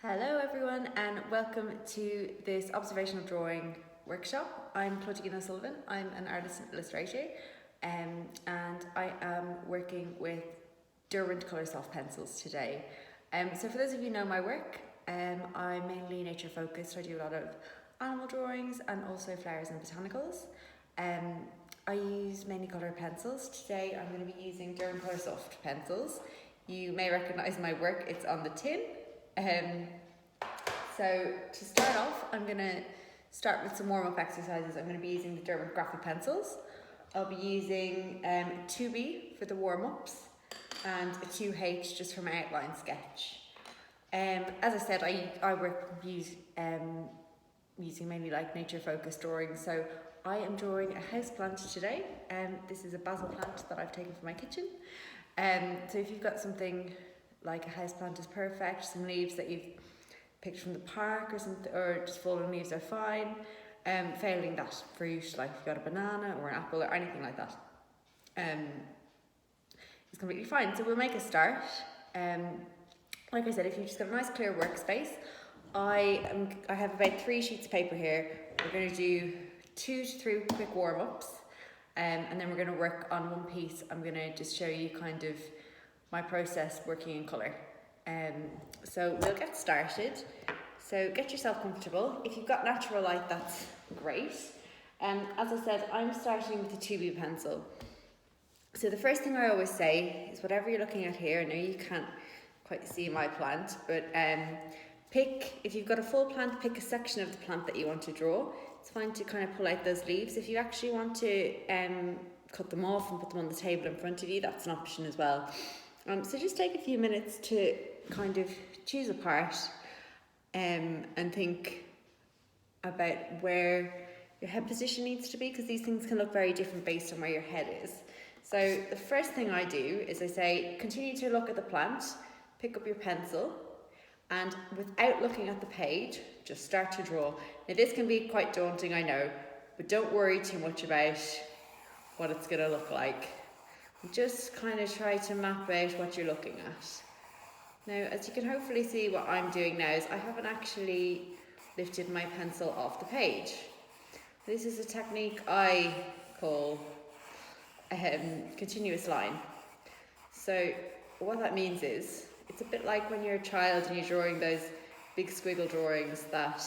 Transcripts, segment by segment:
Hello everyone and welcome to this observational drawing workshop. I'm Claudine O'Sullivan, I'm an artist and illustrator and I am working with Derwent Coloursoft pencils today. So for those of you who know my work, I'm mainly nature focused. I do a lot of animal drawings and also flowers and botanicals. I use mainly colour pencils. Today I'm going to be using Derwent Coloursoft pencils. You may recognise my work, it's on the tin. So to start off, I'm going to start with some warm-up exercises. I'm going to be using the Derwent Graphic pencils. I'll be using 2B for the warm-ups and a 2H just for my outline sketch. As I said, I work using mainly like nature-focused drawings. So I am drawing a house plant today. This is a basil plant that I've taken from my kitchen. So if you've got something like a house plant is perfect, some leaves that you've picked from the park or something, or just fallen leaves are fine. Failing that, fruit, like if you've got a banana or an apple or anything like that, it's completely fine. So we'll make a start. Like I said, if you've just got a nice clear workspace, I have about 3 sheets of paper here. We're going to do 2 to 3 quick warm-ups, and then we're going to work on one piece. I'm going to just show you kind of my process working in colour. So we'll get started. So get yourself comfortable. If you've got natural light, that's great. As I said, I'm starting with a 2B pencil. So the first thing I always say is whatever you're looking at here, I know you can't quite see my plant, but if you've got a full plant, pick a section of the plant that you want to draw. It's fine to kind of pull out those leaves. If you actually want to cut them off and put them on the table in front of you, that's an option as well. So just take a few minutes to kind of choose a part and think about where your head position needs to be, because these things can look very different based on where your head is. So the first thing I do is I say, continue to look at the plant, pick up your pencil, and without looking at the page, just start to draw. Now this can be quite daunting, I know, but don't worry too much about what it's going to look like. Just kind of try to map out what you're looking at. Now, as you can hopefully see, what I'm doing now is I haven't actually lifted my pencil off the page. This is a technique I call continuous line. So what that means is, it's a bit like when you're a child and you're drawing those big squiggle drawings that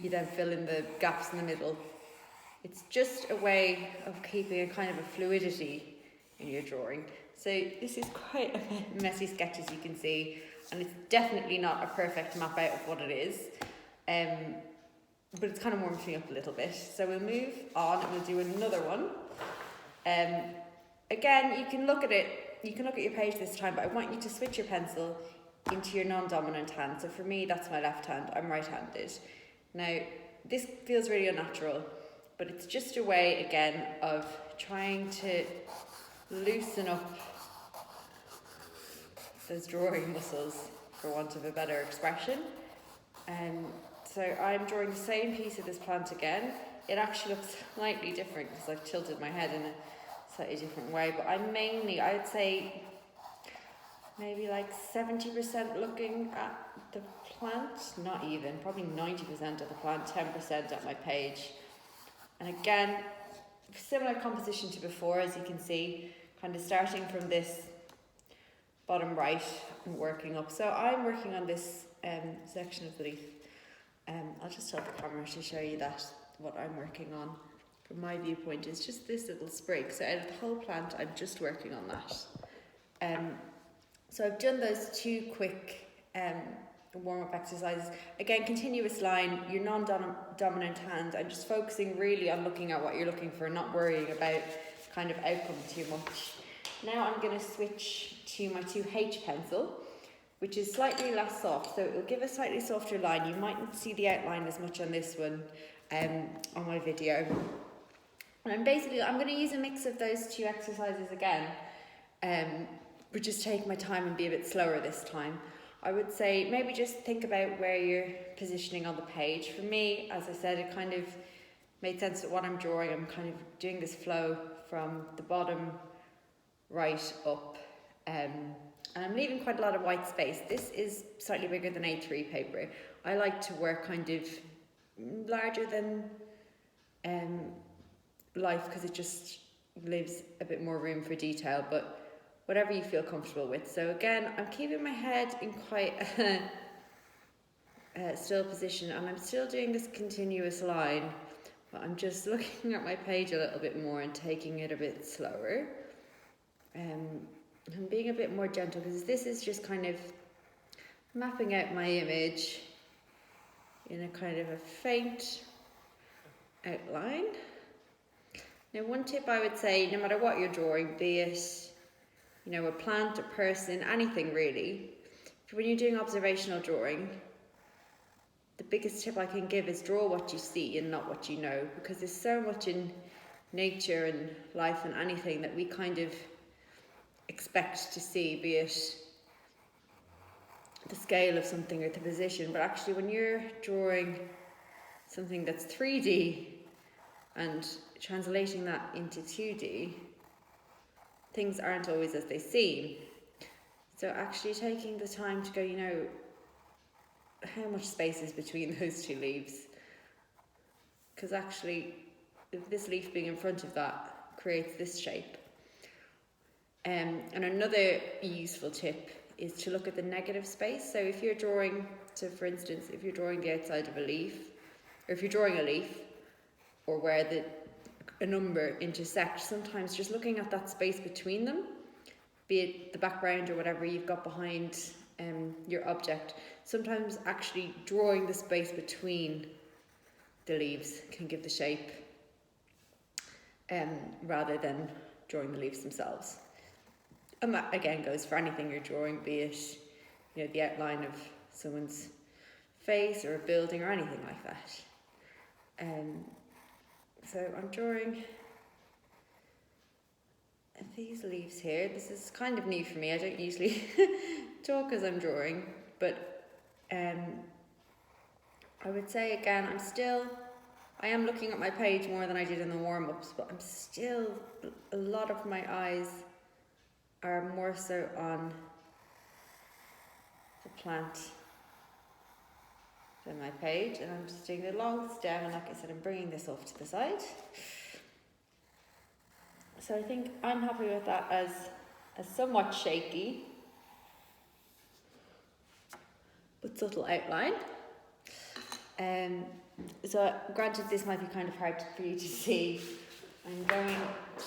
you then fill in the gaps in the middle. It's just a way of keeping a kind of a fluidity in your drawing. So this is quite a messy sketch, as you can see, and it's definitely not a perfect map out of what it is, but it's kind of warmed me up a little bit. So we'll move on and we'll do another one. Again, you can look at your page this time, but I want you to switch your pencil into your non-dominant hand. So for me, that's my left hand, I'm right-handed. Now, this feels really unnatural, but it's just a way, again, of trying to loosen up those drawing muscles, for want of a better expression. So I'm drawing the same piece of this plant again. It actually looks slightly different because I've tilted my head in a slightly different way, but I'd say maybe like 70% looking at the plant, not even, probably 90% of the plant, 10% at my page. And again, similar composition to before, as you can see, kind of starting from this bottom right and working up. So I'm working on this section of the leaf. I'll just tilt the camera to show you that what I'm working on from my viewpoint is just this little sprig. So out of the whole plant, I'm just working on that. So I've done those 2 quick warm-up exercises. Again, continuous line, your non-dominant hand. I'm just focusing really on looking at what you're looking for, not worrying about kind of outcome too much. Now I'm going to switch to my 2H pencil, which is slightly less soft, so it will give a slightly softer line. You mightn't see the outline as much on this one on my video. And I'm going to use a mix of those 2 exercises again, but just take my time and be a bit slower this time. I would say maybe just think about where you're positioning on the page. For me, as I said, it kind of made sense that what I'm drawing, I'm kind of doing this flow from the bottom right up and I'm leaving quite a lot of white space. This is slightly bigger than A3 paper. I like to work kind of larger than life because it just leaves a bit more room for detail, but whatever you feel comfortable with. So again, I'm keeping my head in quite a still position, and I'm still doing this continuous line, but I'm just looking at my page a little bit more and taking it a bit slower. I'm being a bit more gentle because this is just kind of mapping out my image in a kind of a faint outline. Now, one tip I would say, no matter what you're drawing, be it, you know, a plant, a person, anything really, when you're doing observational drawing, the biggest tip I can give is draw what you see and not what you know, because there's so much in nature and life and anything that we kind of expect to see, be it the scale of something or the position, but actually when you're drawing something that's 3D and translating that into 2D, things aren't always as they seem. So actually taking the time to go, you know, how much space is between those two leaves? Because actually, this leaf being in front of that creates this shape. And another useful tip is to look at the negative space. So if you're drawing, so for instance, if you're drawing the outside of a leaf, or if you're drawing a leaf, or where a number intersects, sometimes just looking at that space between them, be it the background or whatever you've got behind your object, sometimes actually drawing the space between the leaves can give the shape rather than drawing the leaves themselves. And that again goes for anything you're drawing, be it, you know, the outline of someone's face or a building or anything like that. So I'm drawing these leaves here. This is kind of new for me. I don't usually talk as I'm drawing, but I would say again, I am looking at my page more than I did in the warm-ups, but I'm still, a lot of my eyes are more so on the plant than my page, and I'm just doing the long stem, and like I said, I'm bringing this off to the side. So I think I'm happy with that as a somewhat shaky but subtle outline. So granted, this might be kind of hard for you to see. I'm going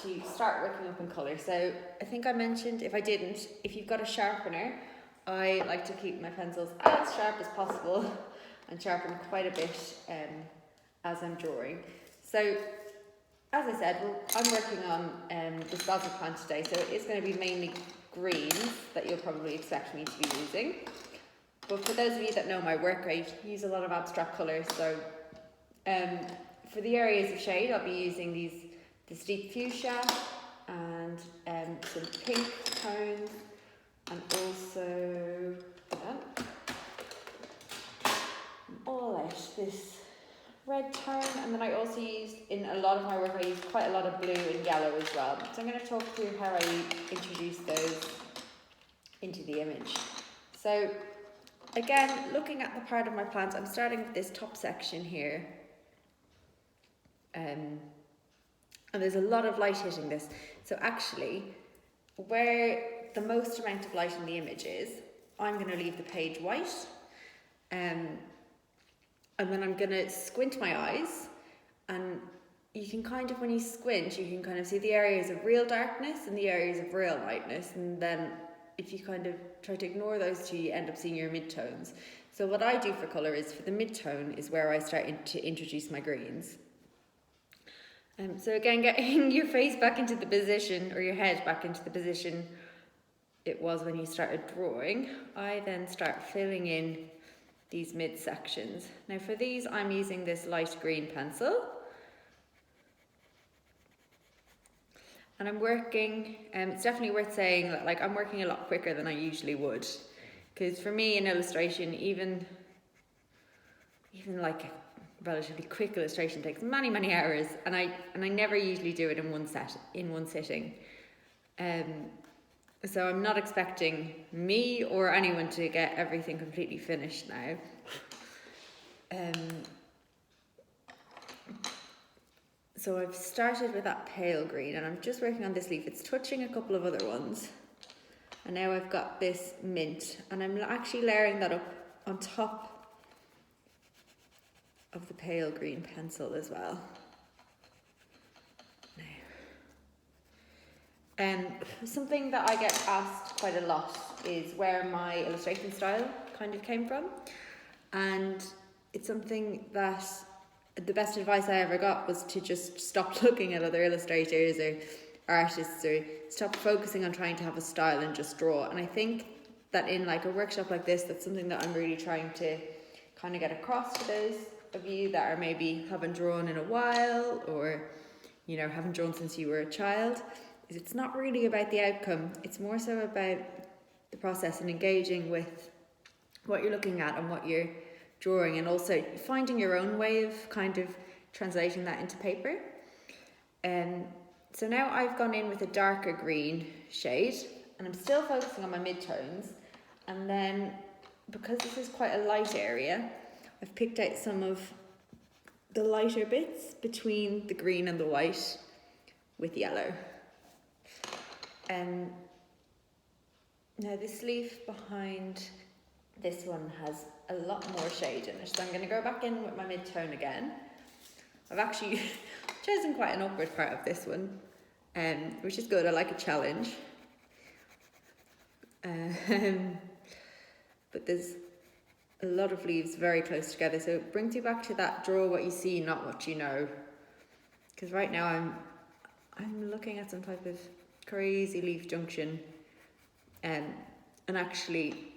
to start working up in colour. So I think I mentioned, if I didn't, if you've got a sharpener, I like to keep my pencils as sharp as possible and sharpen quite a bit as I'm drawing. So as I said, I'm working on this basil plant today, so it's going to be mainly greens that you'll probably expect me to be using. But for those of you that know my work, I use a lot of abstract colours, so for the areas of shade, I'll be using this deep fuchsia and some pink tones, and also all out this red tone. And then I also used, in a lot of my work, I use quite a lot of blue and yellow as well. So I'm going to talk through how I introduce those into the image. So again, looking at the part of my plant, I'm starting with this top section here. And there's a lot of light hitting this. So actually, where the most amount of light in the image is, I'm going to leave the page white. And then I'm going to squint my eyes, and you can kind of, when you squint, you can kind of see the areas of real darkness and the areas of real lightness, and then if you kind of try to ignore those two, you end up seeing your midtones. So what I do for colour is, for the midtone is where I start to introduce my greens. So again, getting your face back into the position, or your head back into the position it was when you started drawing, I then start filling in these midsections. Now for these, I'm using this light green pencil. And I'm working, it's definitely worth saying that, like, I'm working a lot quicker than I usually would. Because for me, an illustration, even like a relatively quick illustration, takes many, many hours, and I never usually do it in one sitting. So I'm not expecting me or anyone to get everything completely finished now. So I've started with that pale green and I'm just working on this leaf. It's touching a couple of other ones. And now I've got this mint and I'm actually layering that up on top of the pale green pencil as well. Something that I get asked quite a lot is where my illustration style kind of came from. And it's something that the best advice I ever got was to just stop looking at other illustrators or artists, or stop focusing on trying to have a style and just draw. And I think that in like a workshop like this, that's something that I'm really trying to kind of get across to those of you that are maybe haven't drawn in a while, or haven't drawn since you were a child, is it's not really about the outcome. It's more so about the process and engaging with what you're looking at and what you're drawing, and also finding your own way of kind of translating that into paper. So now I've gone in with a darker green shade and I'm still focusing on my midtones, and then because this is quite a light area, I've picked out some of the lighter bits between the green and the white with yellow. Now this leaf behind this one has a lot more shade in it, so I'm going to go back in with my mid-tone again. I've actually chosen quite an awkward part of this one, which is good. I like a challenge. But there's a lot of leaves very close together, so it brings you back to that draw what you see, not what you know. Because right now I'm looking at some type of crazy leaf junction, and actually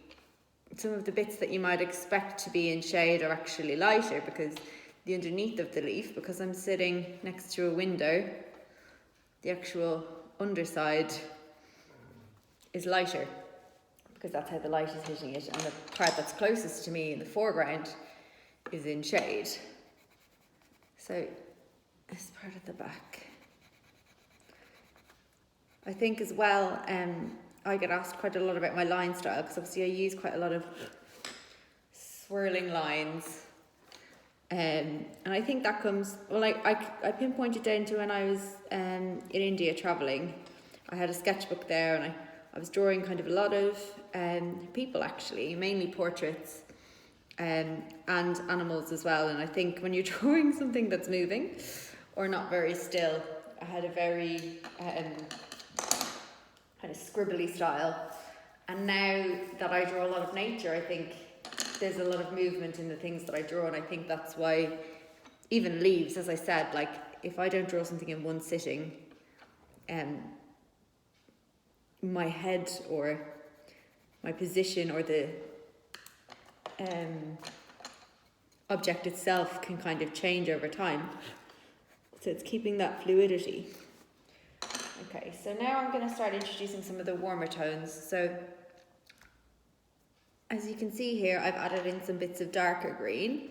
some of the bits that you might expect to be in shade are actually lighter, because the underneath of the leaf, because I'm sitting next to a window, the actual underside is lighter, because that's how the light is hitting it, and the part that's closest to me in the foreground is in shade. So this part at the back. I think as well, I get asked quite a lot about my line style, because obviously I use quite a lot of swirling lines. And I think that comes, well, I pinpointed down to when I was in India travelling. I had a sketchbook there, and I was drawing kind of a lot of people, actually, mainly portraits, and animals as well. And I think when you're drawing something that's moving or not very still, I had a very kind of scribbly style. And now that I draw a lot of nature, I think there's a lot of movement in the things that I draw, and I think that's why even leaves, as I said, like if I don't draw something in one sitting, my head or my position or the object itself can kind of change over time. So it's keeping that fluidity. Okay, so now I'm going to start introducing some of the warmer tones. So as you can see here, I've added in some bits of darker green,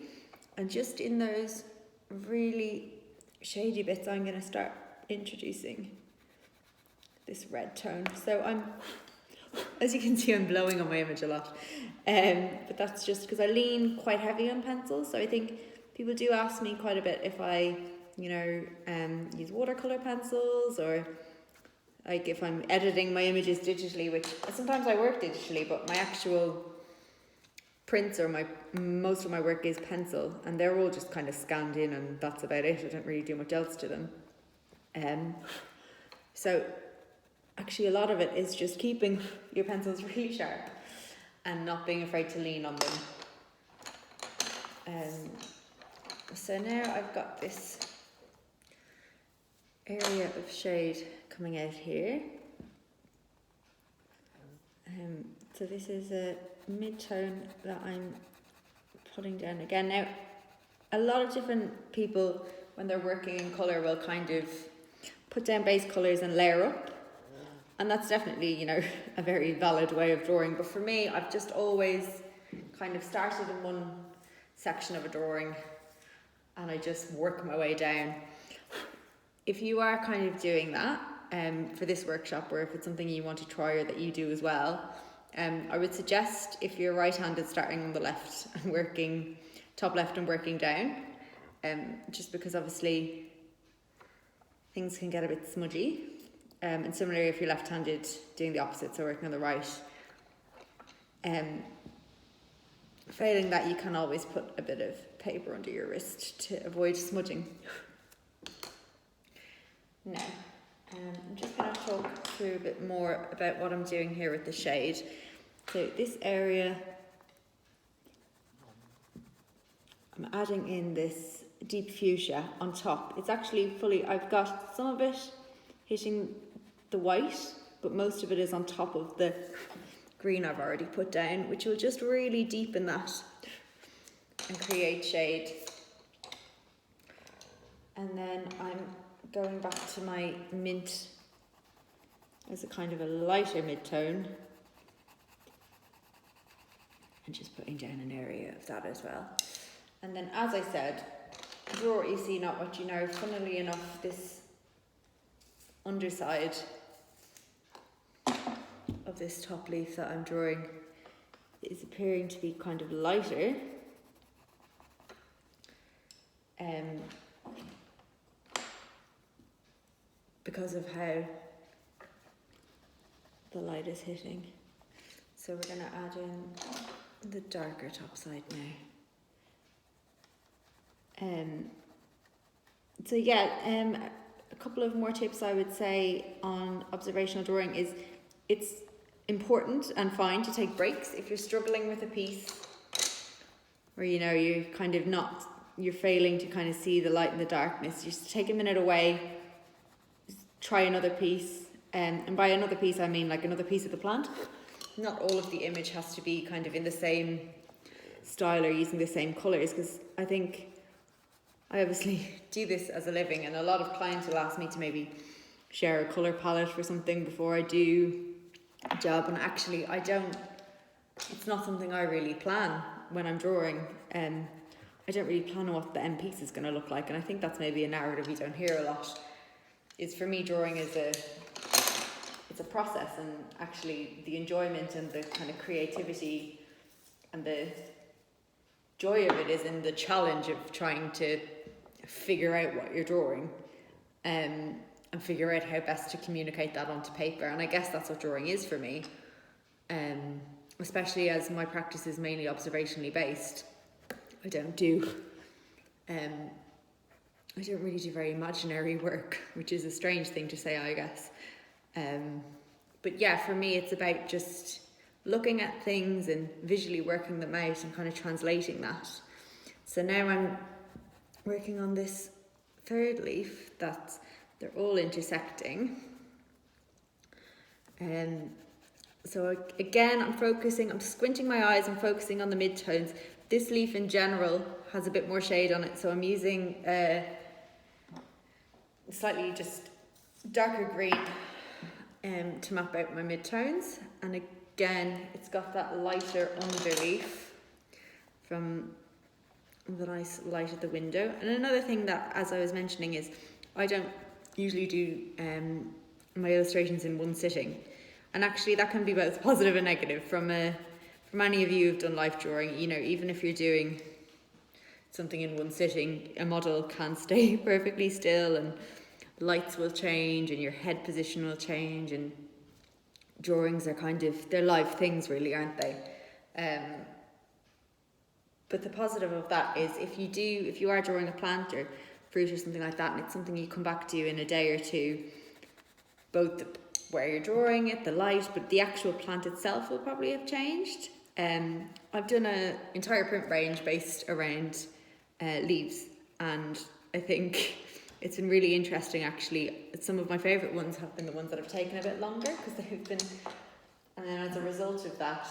and just in those really shady bits, I'm going to start introducing this red tone. So as you can see, I'm blowing on my image a lot, but that's just because I lean quite heavy on pencils. So I think people do ask me quite a bit if I, use watercolor pencils, or like if I'm editing my images digitally, which sometimes I work digitally, but my actual prints or most of my work is pencil, and they're all just kind of scanned in, and that's about it. I don't really do much else to them. So actually a lot of it is just keeping your pencils really sharp and not being afraid to lean on them. So now I've got this area of shade coming out here. So this is a mid-tone that I'm putting down again. Now, a lot of different people, when they're working in colour, will kind of put down base colours and layer up. And that's definitely, a very valid way of drawing. But for me, I've just always kind of started in one section of a drawing and I just work my way down. If you are kind of doing that, for this workshop, or if it's something you want to try or that you do as well. I would suggest, if you're right-handed, starting on the left and working top left and working down, just because obviously things can get a bit smudgy. And similarly, if you're left-handed, doing the opposite, so working on the right. Failing that, you can always put a bit of paper under your wrist to avoid smudging. Now, I'm just going to talk through a bit more about what I'm doing here with the shade. So this area, I'm adding in this deep fuchsia on top. It's actually fully, I've got some of it hitting the white, but most of it is on top of the green I've already put down, which will just really deepen that and create shade. And then I'm going back to my mint as a kind of a lighter mid-tone and just putting down an area of that as well. And then, as I said, draw what you see, not what you know. Funnily enough, this underside of this top leaf that I'm drawing is appearing to be kind of lighter. Because of how the light is hitting. So we're going to add in the darker top side now. So yeah, a couple of more tips I would say on observational drawing is it's important and fine to take breaks if you're struggling with a piece where you're kind of you're failing to kind of see the light and the darkness. Just take a minute away, try another piece, and by another piece I mean like another piece of the plant. Not all of the image has to be kind of in the same style or using the same colours, because I think I obviously do this as a living, and a lot of clients will ask me to maybe share a colour palette for something before I do a job, and actually it's not something I really plan when I'm drawing. I don't really plan on what the end piece is going to look like, and I think that's maybe a narrative you don't hear a lot. Is for me, drawing is it's a process, and actually the enjoyment and the kind of creativity and the joy of it is in the challenge of trying to figure out what you're drawing, and figure out how best to communicate that onto paper. And I guess that's what drawing is for me, especially as my practice is mainly observationally based. I don't really do very imaginary work, which is a strange thing to say, I guess. But yeah, for me, it's about just looking at things and visually working them out and kind of translating that. So now I'm working on this third leaf that they're all intersecting. So again, I'm squinting my eyes and focusing on the mid-tones. This leaf in general has a bit more shade on it, so I'm using slightly just darker green to map out my mid-tones. And again, it's got that lighter underleaf from the nice light at the window. And another thing that, as I was mentioning, is I don't usually do my illustrations in one sitting. And actually that can be both positive and negative. From any of you who've done life drawing, even if you're doing something in one sitting, a model can stay perfectly still, and lights will change and your head position will change, and drawings are they're live things really, aren't they? But the positive of that is if you are drawing a plant or fruit or something like that, and it's something you come back to in a day or two, both where you're drawing it, the light, but the actual plant itself will probably have changed. I've done an entire print range based around leaves, and I think it's been really interesting actually. Some of my favourite ones have been the ones that have taken a bit longer, because they've been, and then as a result of that,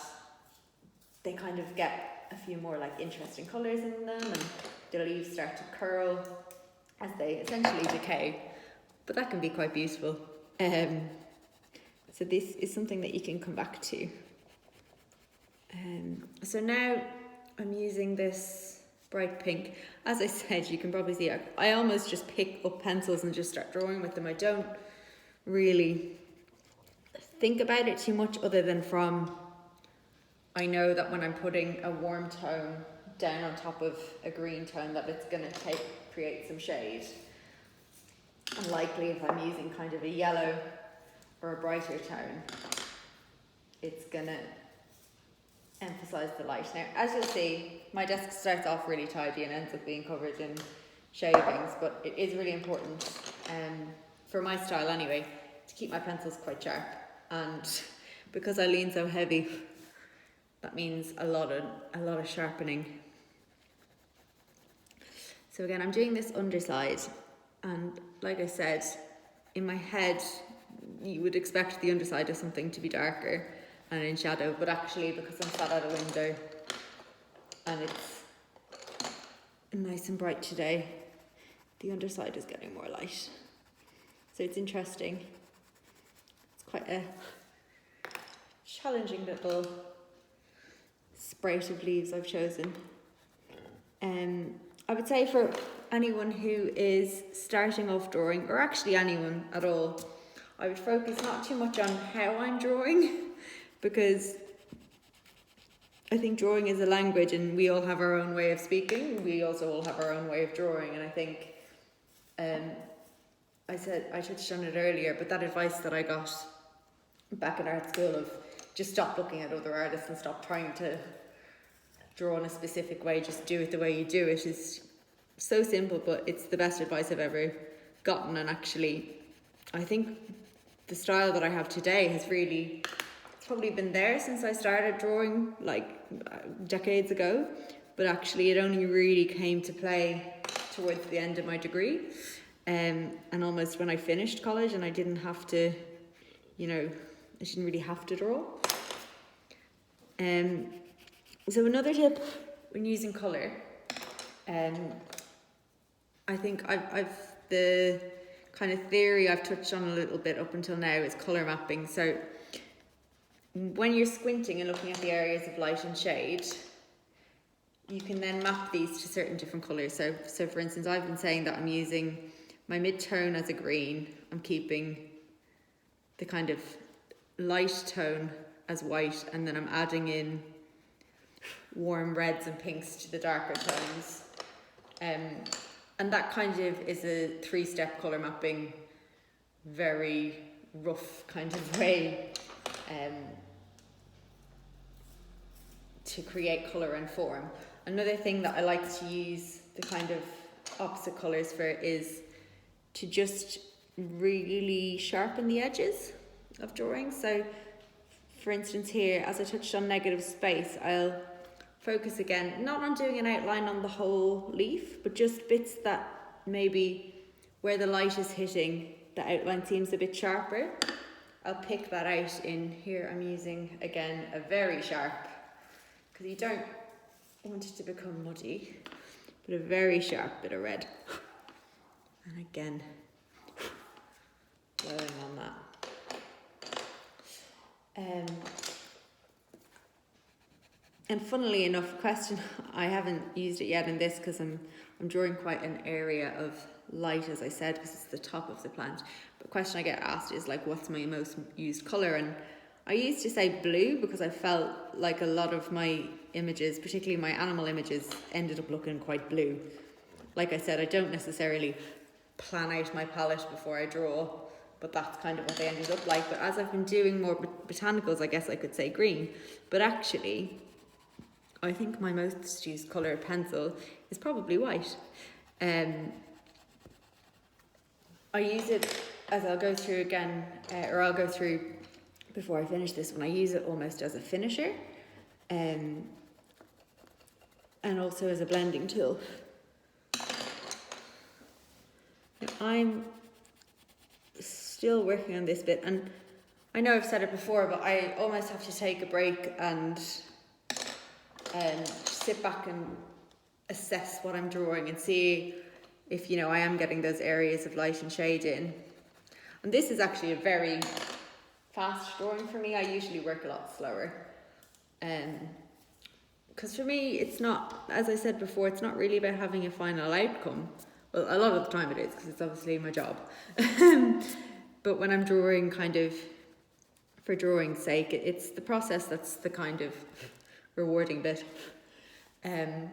they kind of get a few more interesting colours in them, and the leaves start to curl as they essentially decay. But that can be quite beautiful. So this is something that you can come back to. So now I'm using this bright pink. As I said, you can probably see I almost just pick up pencils and just start drawing with them. I don't really think about it too much, other than from, I know that when I'm putting a warm tone down on top of a green tone, that it's going to create some shade. And likely if I'm using kind of a yellow or a brighter tone, it's going to emphasize the light. Now, as you'll see, my desk starts off really tidy and ends up being covered in shavings, but it is really important, for my style anyway, to keep my pencils quite sharp. And because I lean so heavy, that means a lot of sharpening. So again, I'm doing this underside, and like I said, in my head, you would expect the underside of something to be darker and in shadow, but actually, because I'm sat at a window and it's nice and bright today, the underside is getting more light. So it's interesting. It's quite a challenging little sprite of leaves I've chosen. I would say for anyone who is starting off drawing, or actually anyone at all, I would focus not too much on how I'm drawing, because I think drawing is a language and we all have our own way of speaking. We also all have our own way of drawing, and I think I touched on it earlier, but that advice that I got back in art school of just stop looking at other artists and stop trying to draw in a specific way, just do it the way you do it, is so simple, but it's the best advice I've ever gotten. And actually, I think the style that I have today has really, it's probably been there since I started drawing like decades ago, but actually it only really came to play towards the end of my degree, and almost when I finished college, and I didn't have to, I didn't really have to draw. So another tip when using colour, I think I've the kind of theory I've touched on a little bit up until now is colour mapping. So when you're squinting and looking at the areas of light and shade, you can then map these to certain different colours. So for instance, I've been saying that I'm using my mid-tone as a green, I'm keeping the kind of light tone as white, and then I'm adding in warm reds and pinks to the darker tones. And that kind of is a 3-step colour mapping, very rough kind of way to create colour and form. Another thing that I like to use the kind of opposite colours for is to just really sharpen the edges of drawing. So for instance here, as I touched on negative space, I'll focus again, not on doing an outline on the whole leaf, but just bits that maybe where the light is hitting, the outline seems a bit sharper. I'll pick that out in here. I'm using, again, a very sharp, because you don't want it to become muddy, but a very sharp bit of red. And again, blowing on that. And funnily enough, a question, I haven't used it yet in this because I'm drawing quite an area of light, as I said, because it's the top of the plant. But a question I get asked is like, what's my most used colour? And I used to say blue because I felt like a lot of my images, particularly my animal images, ended up looking quite blue. Like I said, I don't necessarily plan out my palette before I draw, but that's kind of what they ended up like. But as I've been doing more botanicals, I guess I could say green. But actually, I think my most used colour pencil is probably white. I use it, as I'll go through again, or I'll go through before I finish this one, I use it almost as a finisher, and also as a blending tool. Now, I'm still working on this bit, and I know I've said it before, but I almost have to take a break and sit back and assess what I'm drawing and see if, I am getting those areas of light and shade in. And this is actually a very fast drawing for me. I usually work a lot slower. Because for me, it's not, as I said before, it's not really about having a final outcome. Well, a lot of the time it is, because it's obviously my job. but when I'm drawing kind of for drawing's sake, it's the process that's the kind of rewarding bit. And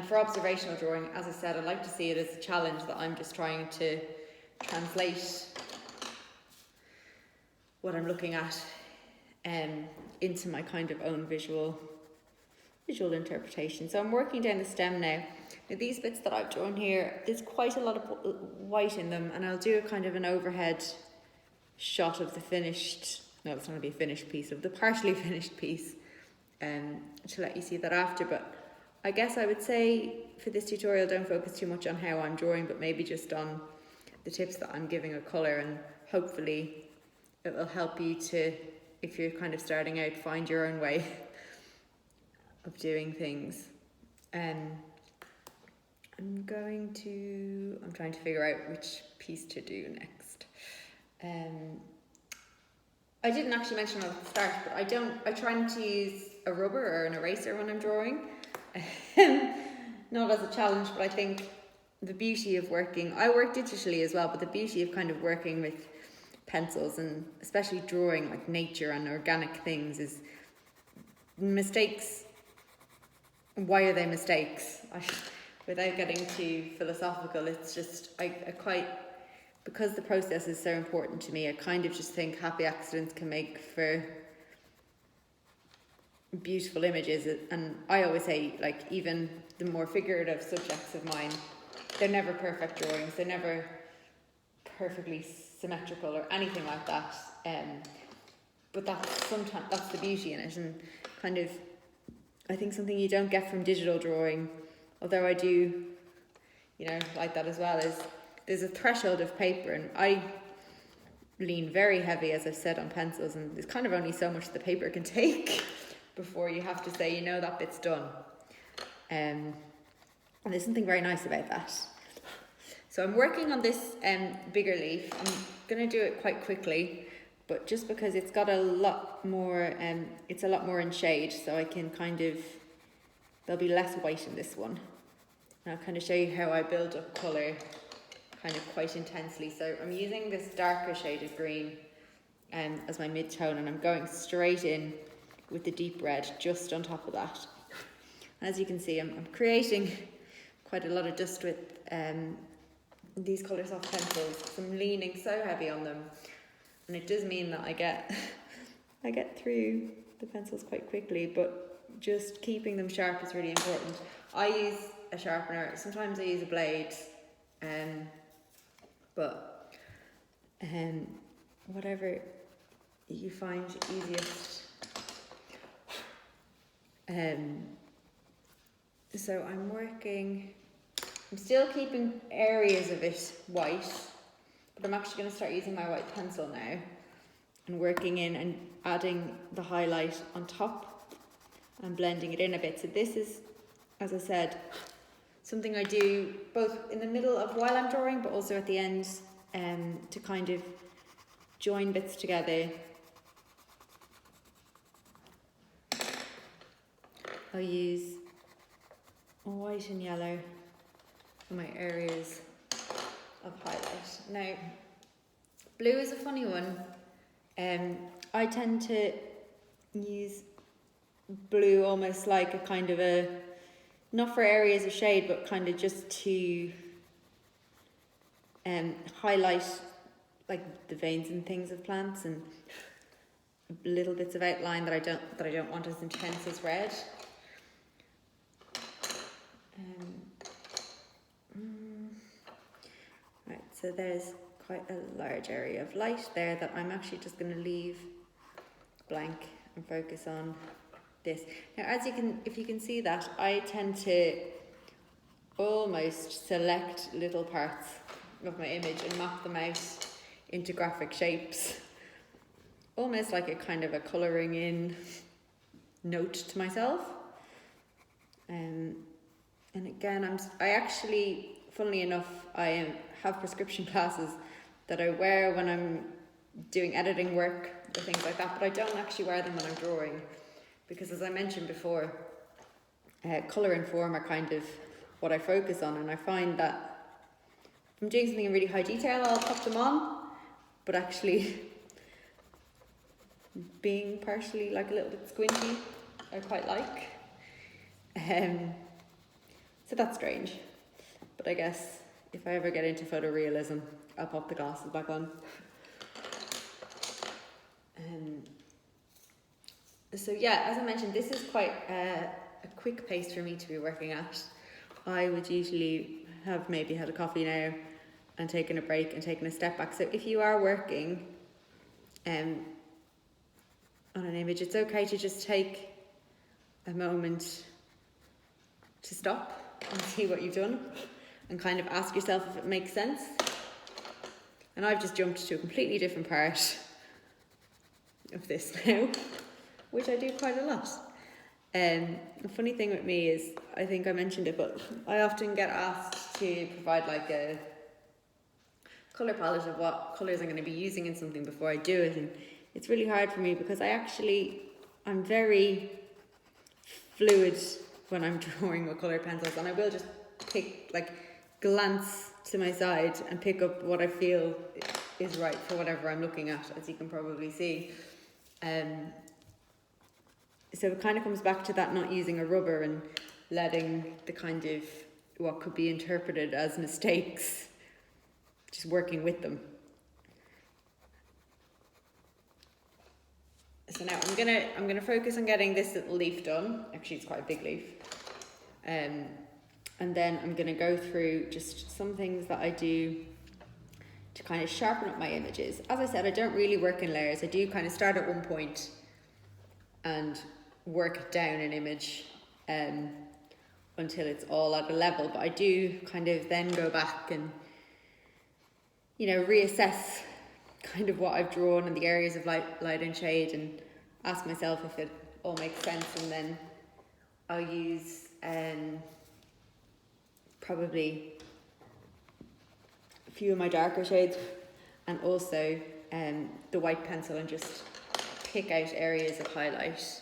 for observational drawing, as I said, I like to see it as a challenge that I'm just trying to translate what I'm looking at into my kind of own visual interpretation. So I'm working down the stem now. Now these bits that I've drawn here, there's quite a lot of white in them, and I'll do a kind of an overhead shot of the finished, no, it's not going to be a finished piece, of the partially finished piece, to let you see that after. But I guess I would say for this tutorial, don't focus too much on how I'm drawing, but maybe just on the tips that I'm giving a colour, and hopefully it will help you to, if you're kind of starting out, find your own way of doing things. I'm trying to figure out which piece to do next. I didn't actually mention at the start, but I try not to use a rubber or an eraser when I'm drawing. Not as a challenge, but I think the beauty of working, I work digitally as well, but the beauty of kind of working with pencils, and especially drawing like nature and organic things, is mistakes. Why are they mistakes? Without getting too philosophical, it's just, because the process is so important to me, I kind of just think happy accidents can make for beautiful images. And I always say, like, even the more figurative subjects of mine, they're never perfect drawings, they're never perfectly symmetrical or anything like that. But that's the beauty in it, and kind of, I think something you don't get from digital drawing, although I do, like that as well, is there's a threshold of paper, and I lean very heavy, as I've said, on pencils, and there's kind of only so much the paper can take before you have to say, that bit's done. And there's something very nice about that. So I'm working on this bigger leaf. I'm going to do it quite quickly, but just because it's got a lot more, it's a lot more in shade, so I can there'll be less white in this one. And I'll kind of show you how I build up colour kind of quite intensely. So I'm using this darker shade of green as my mid-tone, and I'm going straight in with the deep red just on top of that. And as you can see, I'm creating quite a lot of dust with these Coloursoft pencils. I'm leaning so heavy on them, and it does mean that I get through the pencils quite quickly, but just keeping them sharp is really important. I use a sharpener, sometimes I use a blade, but whatever you find easiest. So I'm still keeping areas of it white, but I'm actually going to start using my white pencil now and working in and adding the highlight on top and blending it in a bit. So this is, as I said, something I do both in the middle of while I'm drawing, but also at the end, to kind of join bits together. I'll use white and yellow for my areas of highlight. Now, blue is a funny one. I tend to use blue almost like a kind of not for areas of shade, but kind of just to highlight like the veins and things of plants, and little bits of outline that I don't want as intense as red. Right, so there's quite a large area of light there that I'm actually just going to leave blank and focus on this. Now, if you can see that, I tend to almost select little parts of my image and map them out into graphic shapes, almost like a kind of a colouring in note to myself. And again, I actually, funnily enough, I have prescription glasses that I wear when I'm doing editing work or things like that, but I don't actually wear them when I'm drawing, because as I mentioned before, colour and form are kind of what I focus on, and I find that if I'm doing something in really high detail, I'll pop them on, but actually being partially like a little bit squinty, I quite like. So that's strange. But I guess if I ever get into photorealism, I'll pop the glasses back on. So yeah, as I mentioned, this is quite a quick pace for me to be working at. I would usually have maybe had a coffee now and taken a break and taken a step back. So if you are working on an image, it's okay to just take a moment to stop and see what you've done and kind of ask yourself if it makes sense. And I've just jumped to a completely different part of this now, which I do quite a lot. The funny thing with me is, I think I mentioned it, but I often get asked to provide like a colour palette of what colours I'm going to be using in something before I do it, and it's really hard for me because I'm very fluid when I'm drawing with coloured pencils, and I will just glance to my side and pick up what I feel is right for whatever I'm looking at, as you can probably see. So it kind of comes back to that not using a rubber and letting the kind of what could be interpreted as mistakes, just working with them. So now I'm gonna focus on getting this little leaf done. Actually, it's quite a big leaf. And then I'm gonna go through just some things that I do to kind of sharpen up my images. As I said, I don't really work in layers. I do kind of start at one point and work down an image until it's all at a level, but I do kind of then go back and, you know, reassess kind of what I've drawn and the areas of light and shade, and ask myself if it all makes sense, and then I'll use probably a few of my darker shades and also the white pencil, and just pick out areas of highlight.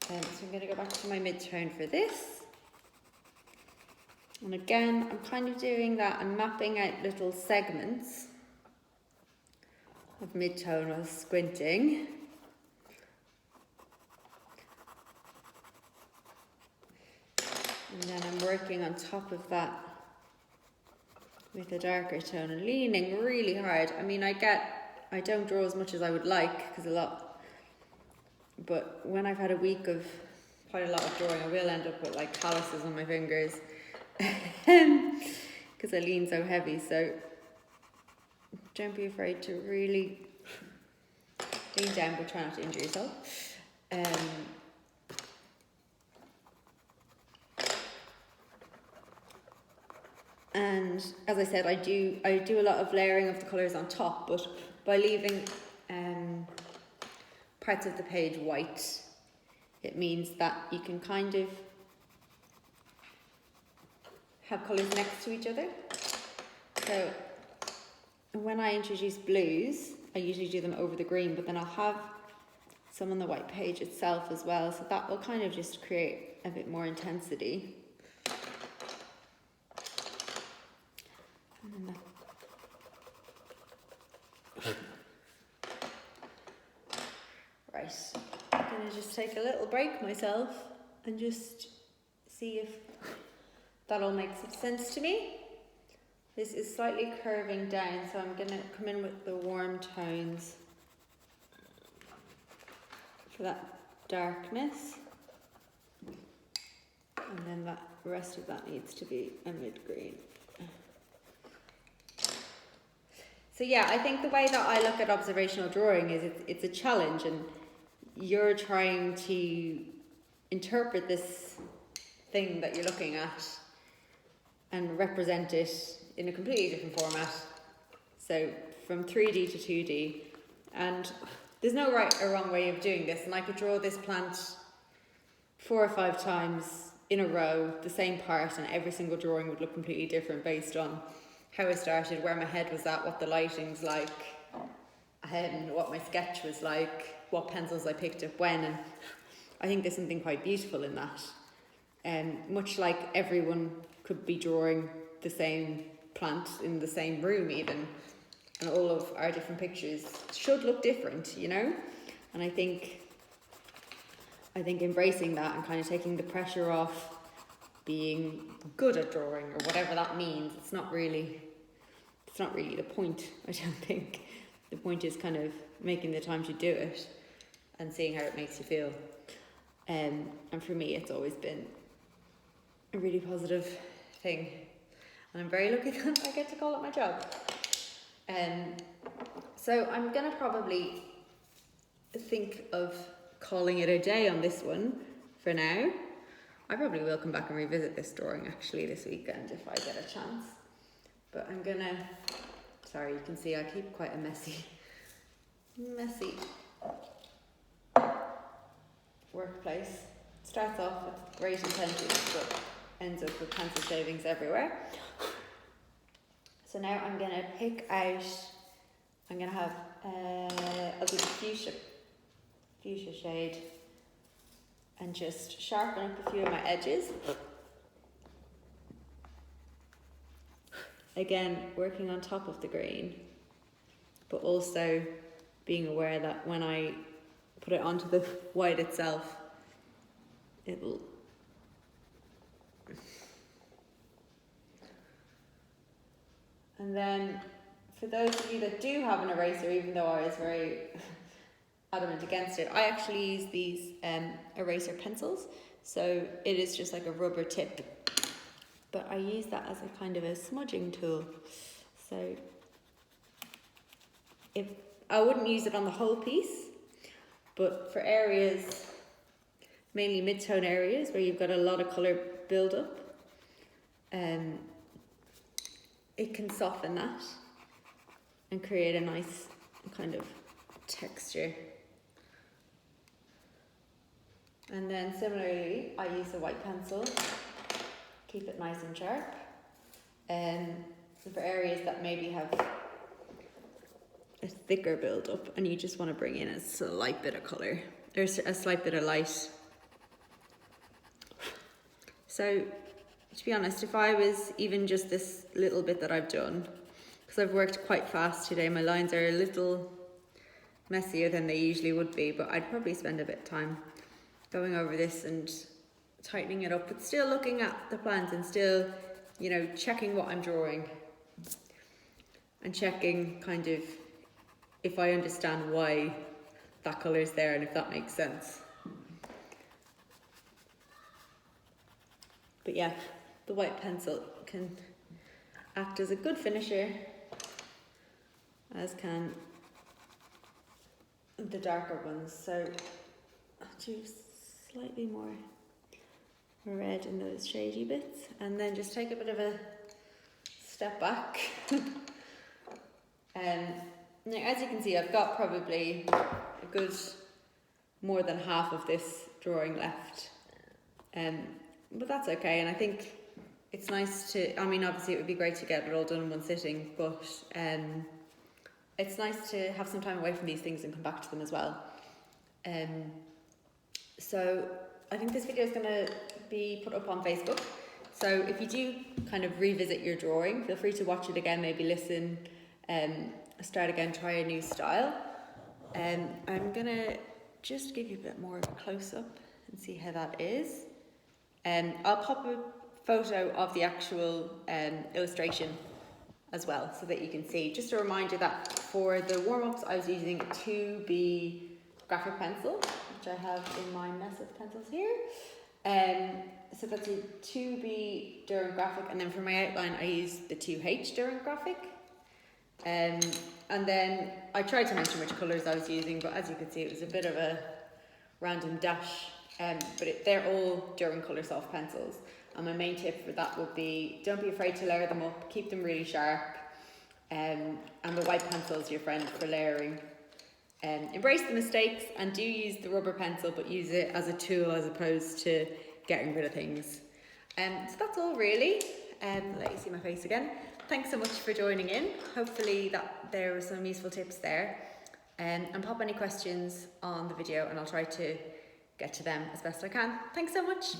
So I'm going to go back to my mid-tone for this. And again, I'm kind of doing that. I'm mapping out little segments of mid-tone while squinting. And then I'm working on top of that with a darker tone and leaning really hard. I mean, I don't draw as much as I would like, but when I've had a week of quite a lot of drawing, I will end up with like calluses on my fingers because I lean so heavy. So don't be afraid to really lean down, but try not to injure yourself. And as I said, I do a lot of layering of the colours on top, but by leaving parts of the page white, it means that you can kind of have colours next to each other. So when I introduce blues, I usually do them over the green, but then I'll have some on the white page itself as well, so that will kind of just create a bit more intensity. And then right, I'm going to just take a little break myself and just see if that all makes some sense to me. This is slightly curving down, so I'm going to come in with the warm tones for that darkness. And then the rest of that needs to be a mid-green. So yeah, I think the way that I look at observational drawing is it's a challenge, and you're trying to interpret this thing that you're looking at and represent it in a completely different format. So from 3D to 2D, and there's no right or wrong way of doing this, and I could draw this plant 4 or 5 times in a row, the same part, and every single drawing would look completely different based on how I started, where my head was at, what the lighting's like, and what my sketch was like, what pencils I picked up when, and I think there's something quite beautiful in that. Much like everyone could be drawing the same plant in the same room even, and all of our different pictures should look different, you know? And I think embracing that and kind of taking the pressure off being good at drawing or whatever that means, it's not really the point, I don't think. The point is kind of making the time to do it and seeing how it makes you feel. And for me, it's always been a really positive thing. And I'm very lucky that I get to call it my job. So I'm going to probably think of calling it a day on this one for now. I probably will come back and revisit this drawing actually this weekend if I get a chance. But I'm gonna, sorry, you can see I keep quite a messy workplace. Starts off with great intentions, but ends up with pencil shavings everywhere. So now I'm gonna pick out, I'm gonna have, I'll do the fuchsia shade and just sharpen up a few of my edges. Again, working on top of the green, but also being aware that when I put it onto the white itself, it'll and then for those of you that do have an eraser, even though I was very adamant against it, I actually use these eraser pencils. So it is just like a rubber tip, but I use that as a kind of a smudging tool. So if I wouldn't use it on the whole piece, but for areas, mainly mid-tone areas where you've got a lot of colour build up, it can soften that and create a nice kind of texture. And then similarly, I use a white pencil, keep it nice and sharp. So for areas that maybe have a thicker build up and you just want to bring in a slight bit of colour, or a slight bit of light. So to be honest, if I was even just this little bit that I've done, because I've worked quite fast today, my lines are a little messier than they usually would be, but I'd probably spend a bit of time going over this and tightening it up, but still looking at the plans and still, you know, checking what I'm drawing and checking kind of if I understand why that colour is there and if that makes sense. But yeah, the white pencil can act as a good finisher, as can the darker ones. So I'll do slightly more red in those shady bits, and then just take a bit of a step back. Now, as you can see, I've got probably a good more than half of this drawing left, but that's okay. And I think it's nice to, I mean, obviously it would be great to get it all done in one sitting, but it's nice to have some time away from these things and come back to them as well. So I think this video is going to be put up on Facebook. So if you do kind of revisit your drawing, feel free to watch it again, maybe listen, start again, try a new style. I'm going to just give you a bit more of a close-up and see how that is. I'll pop a photo of the actual illustration as well so that you can see. Just a reminder that for the warm-ups I was using a 2B graphic pencil, which I have in my mess of pencils here. So that's a 2B Derwent Graphic, and then for my outline I used the 2H Derwent Graphic. And then I tried to mention which colours I was using, but as you can see it was a bit of a random dash. But they're all Derwent Coloursoft pencils. And my main tip for that would be, don't be afraid to layer them up, keep them really sharp. And the white pencil is your friend for layering. Embrace the mistakes and do use the rubber pencil, but use it as a tool as opposed to getting rid of things. So that's all really. Let you see my face again. Thanks so much for joining in. Hopefully that there were some useful tips there. And pop any questions on the video and I'll try to get to them as best I can. Thanks so much.